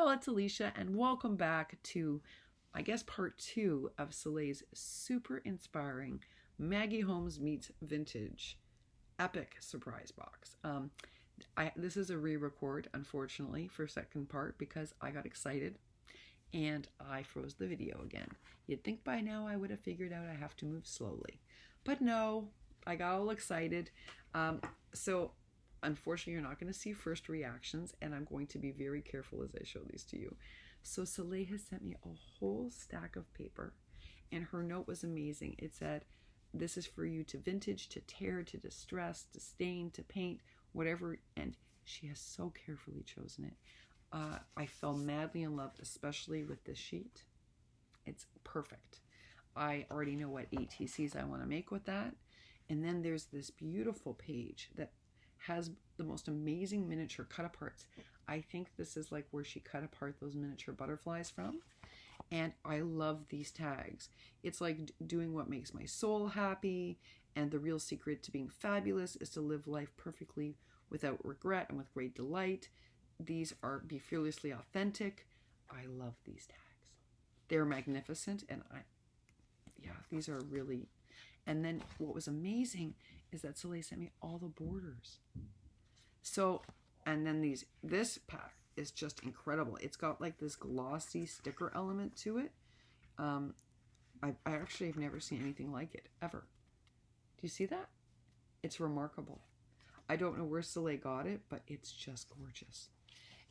y'all, it's Alicia, and welcome back to, I guess, part 2 of Soleil's super inspiring Maggie Holmes Meets Vintage epic surprise box. This is a re-record, unfortunately, for second part because I got excited and I froze the video again. You'd think by now I would have figured out I have to move slowly, but no, I got all excited. So unfortunately, you're not going to see first reactions, and I'm going to be very careful as I show these to you. So Solae has sent me a whole stack of paper, and her note was amazing. It said, this is for you to vintage, to tear, to distress, to stain, to paint, whatever, and she has so carefully chosen it. I fell madly in love, especially with this sheet. It's perfect. I already know what ATCs I want to make with that. And then there's this beautiful page that has the most amazing miniature cut aparts. I think this is like where she cut apart those miniature butterflies from. And I love these tags. It's like doing what makes my soul happy. And the real secret to being fabulous is to live life perfectly without regret and with great delight. These are be fearlessly authentic. I love these tags. They're magnificent. And these are really. And then what was amazing is that Solae sent me all the borders. So, and then this pack is just incredible. It's got like this glossy sticker element to it. I actually have never seen anything like it, ever. Do you see that? It's remarkable. I don't know where Solae got it, but it's just gorgeous.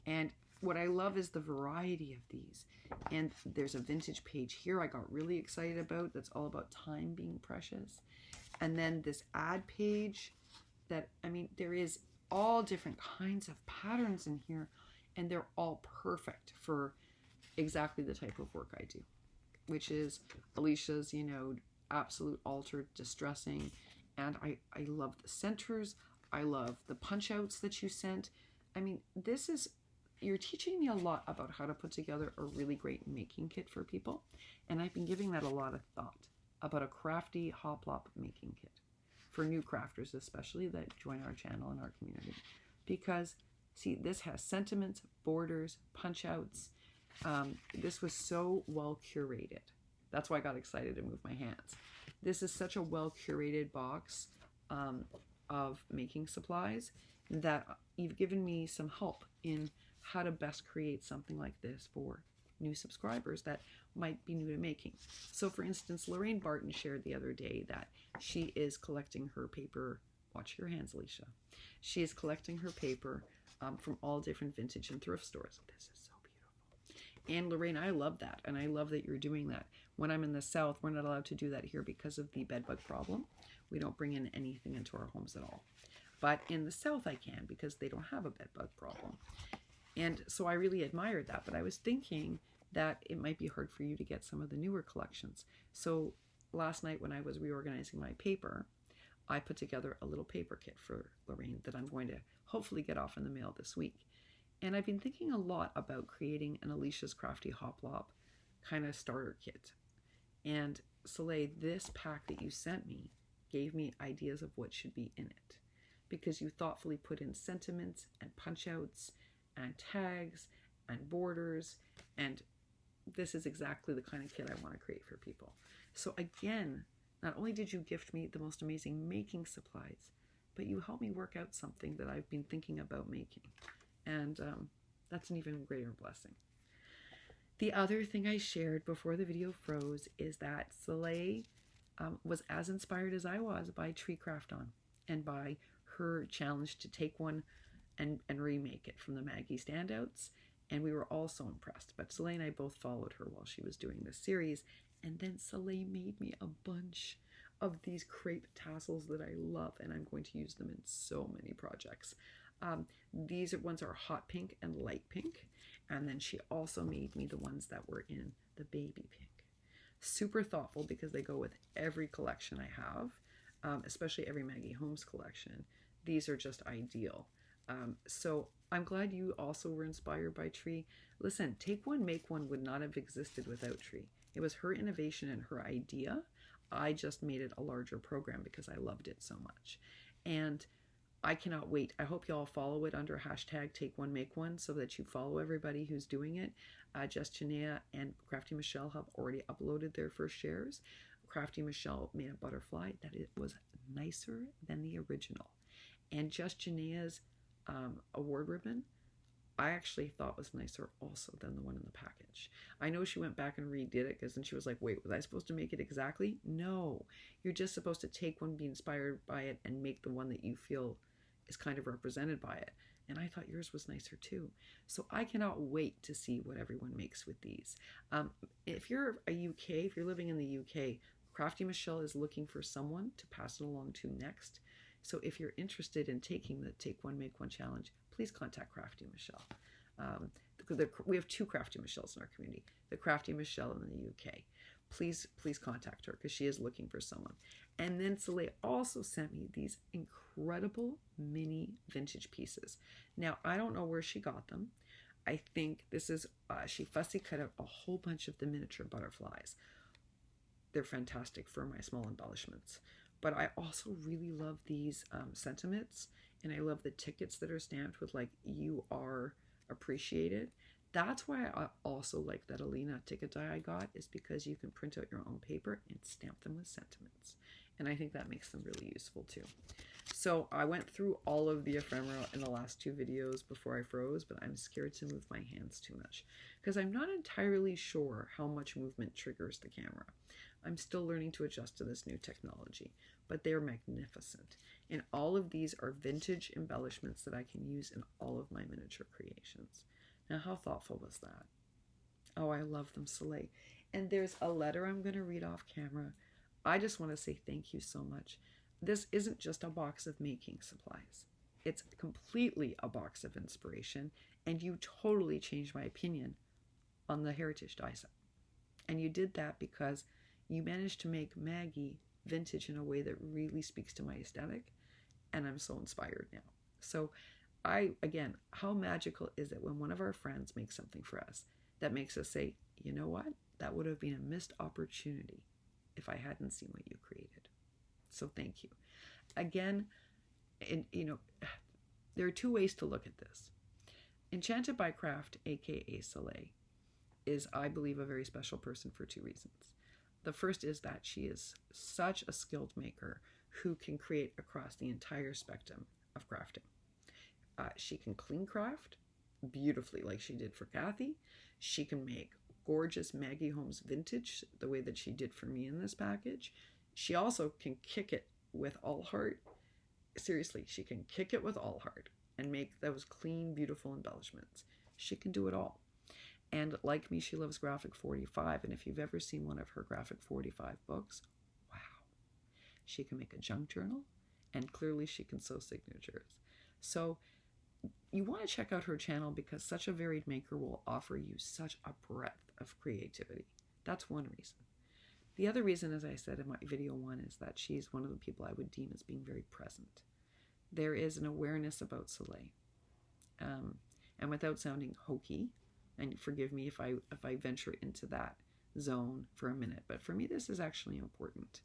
And what I love is the variety of these. And there's a vintage page here I got really excited about that's all about time being precious. And then this ad page that, I mean, there is all different kinds of patterns in here, and they're all perfect for exactly the type of work I do, which is Alicia's, absolute altered distressing. And I love the centers. I love the punch outs that you sent. I mean, you're teaching me a lot about how to put together a really great making kit for people. And I've been giving that a lot of thought about a crafty hoplop making kit for new crafters, especially that join our channel and our community. Because, see, this has sentiments, borders, punch outs. This was so well curated. That's why I got excited to move my hands. This is such a well curated box of making supplies that you've given me some help in how to best create something like this for new subscribers that might be new to making. So for instance, Lorraine Barton shared the other day that she is collecting her paper. Watch your hands, Alicia. She is collecting her paper from all different vintage and thrift stores. This is so beautiful. And Lorraine, I love that. And I love that you're doing that. When I'm in the South, we're not allowed to do that here because of the bedbug problem. We don't bring in anything into our homes at all. But in the South I can, because they don't have a bedbug problem. And so I really admired that. But I was thinking that it might be hard for you to get some of the newer collections. So last night when I was reorganizing my paper, I put together a little paper kit for Lorraine that I'm going to hopefully get off in the mail this week. And I've been thinking a lot about creating an Alicia's Crafty Hoplop kind of starter kit. And Solae, this pack that you sent me gave me ideas of what should be in it, because you thoughtfully put in sentiments and punch outs and tags and borders, and this is exactly the kind of kit I want to create for people. So again, not only did you gift me the most amazing making supplies, but you helped me work out something that I've been thinking about making, and that's an even greater blessing. The other thing I shared before the video froze is that Solae was as inspired as I was by Tree Craft On and by her challenge to take one and remake it from the Maggie standouts. And we were all so impressed. But Solae and I both followed her while she was doing this series. And then Solae made me a bunch of these crepe tassels that I love, and I'm going to use them in so many projects. These ones are hot pink and light pink. And then she also made me the ones that were in the baby pink. Super thoughtful because they go with every collection I have, especially every Maggie Holmes collection. These are just ideal. So I'm glad you also were inspired by Tree. Listen, Take One, Make One would not have existed without Tree. It was her innovation and her idea. I just made it a larger program because I loved it so much. And I cannot wait. I hope y'all follow it under hashtag Take One Make One so that you follow everybody who's doing it. Just Janaea and Crafty Michelle have already uploaded their first shares. Crafty Michelle made a butterfly that it was nicer than the original. And Just Janaea's award ribbon, I actually thought was nicer also than the one in the package. I know she went back and redid it because then she was like, wait, was I supposed to make it exactly? No, you're just supposed to take one, be inspired by it, and make the one that you feel is kind of represented by it. And I thought yours was nicer too. So I cannot wait to see what everyone makes with these. If you're if you're living in the UK, Crafty Michelle is looking for someone to pass it along to next. So if you're interested in taking the Take One Make One challenge, please contact Crafty Michelle. We have 2 Crafty Michelles in our community. The Crafty Michelle in the UK. Please contact her because she is looking for someone. And then Solae also sent me these incredible mini vintage pieces. Now, I don't know where she got them. I think this is, she fussy cut out a whole bunch of the miniature butterflies. They're fantastic for my small embellishments. But I also really love these sentiments, and I love the tickets that are stamped with like, you are appreciated. That's why I also like that Alina ticket die I got, is because you can print out your own paper and stamp them with sentiments. And I think that makes them really useful too. So I went through all of the ephemera in the last 2 videos before I froze, but I'm scared to move my hands too much because I'm not entirely sure how much movement triggers the camera. I'm still learning to adjust to this new technology, but they're magnificent. And all of these are vintage embellishments that I can use in all of my miniature creations. Now, how thoughtful was that? Oh, I love them, Solae. And there's a letter I'm going to read off camera. I just want to say thank you so much. This isn't just a box of making supplies. It's completely a box of inspiration, and you totally changed my opinion on the heritage die set. And you did that because you managed to make Maggie vintage in a way that really speaks to my aesthetic, and I'm so inspired now. So again, how magical is it when one of our friends makes something for us that makes us say, you know what? That would have been a missed opportunity if I hadn't seen what you created. So thank you. Again, there are 2 ways to look at this. Enchanted by Craft, aka Solae, is, I believe, a very special person for 2 reasons. The first is that she is such a skilled maker who can create across the entire spectrum of crafting. She can clean craft beautifully like she did for Kathy. She can make gorgeous Maggie Holmes vintage the way that she did for me in this package. She also can kick it with all heart. Seriously, she can kick it with all heart and make those clean, beautiful embellishments. She can do it all. And like me, she loves Graphic 45. And if you've ever seen one of her Graphic 45 books, wow. She can make a junk journal, and clearly she can sew signatures. So you want to check out her channel because such a varied maker will offer you such a breadth of creativity. That's one reason. The other reason, as I said in my video 1, is that she's one of the people I would deem as being very present. There is an awareness about Solae. And without sounding hokey, and forgive me if I venture into that zone for a minute, but for me this is actually important.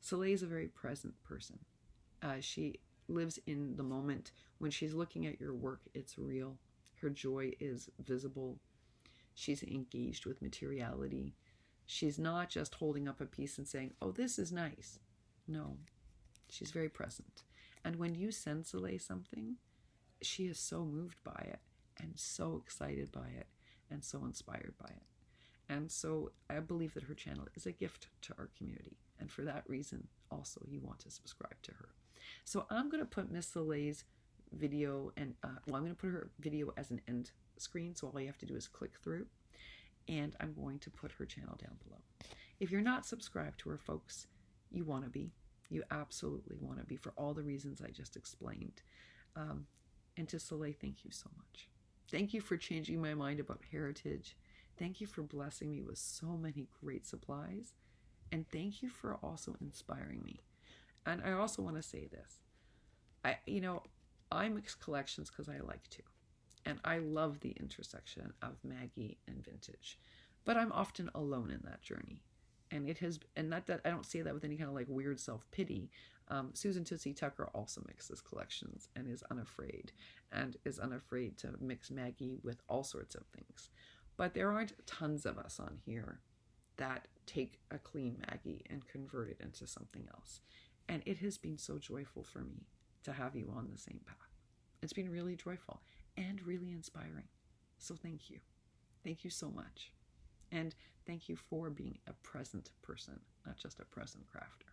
Solae is a very present person. She lives in the moment. When she's looking at your work, it's real. Her joy is visible. She's engaged with materiality. She's not just holding up a piece and saying, oh, this is nice. No, she's very present. And when you send Solae something, she is so moved by it and so excited by it and so inspired by it. And so I believe that her channel is a gift to our community. And for that reason, also, you want to subscribe to her. So I'm going to put Miss Solae's video, and I'm going to put her video as an end screen. So all you have to do is click through. And I'm going to put her channel down below. If you're not subscribed to her, folks, you want to be. You absolutely want to be for all the reasons I just explained. And to Solae, thank you so much. Thank you for changing my mind about heritage. Thank you for blessing me with so many great supplies. And thank you for also inspiring me. And I also want to say this. I mix collections because I like to. And I love the intersection of Maggie and vintage. But I'm often alone in that journey. And that I don't say that with any kind of like weird self-pity. Susan Tootsie Tucker also mixes collections and is unafraid to mix Maggie with all sorts of things. But there aren't tons of us on here that take a clean Maggie and convert it into something else. And it has been so joyful for me to have you on the same path. It's been really joyful and really inspiring. So thank you. Thank you so much. And thank you for being a present person, not just a present crafter.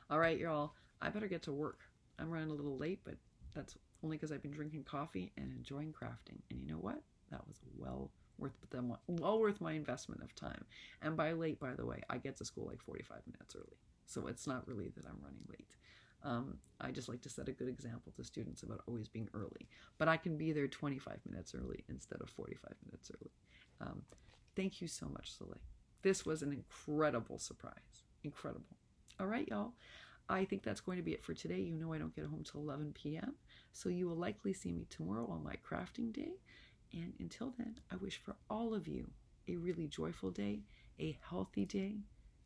All right, y'all, I better get to work. I'm running a little late, but that's only because I've been drinking coffee and enjoying crafting. And you know what? That was well worth my investment of time. And by late, by the way, I get to school like 45 minutes early. So it's not really that I'm running late. I just like to set a good example to students about always being early. But I can be there 25 minutes early instead of 45 minutes early. Thank you so much, Solae. This was an incredible surprise. Incredible. All right, y'all. I think that's going to be it for today. You know I don't get home till 11 p.m., so you will likely see me tomorrow on my crafting day. And until then, I wish for all of you a really joyful day, a healthy day,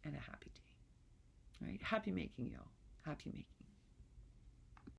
and a happy day. All right? Happy making, y'all. Happy making.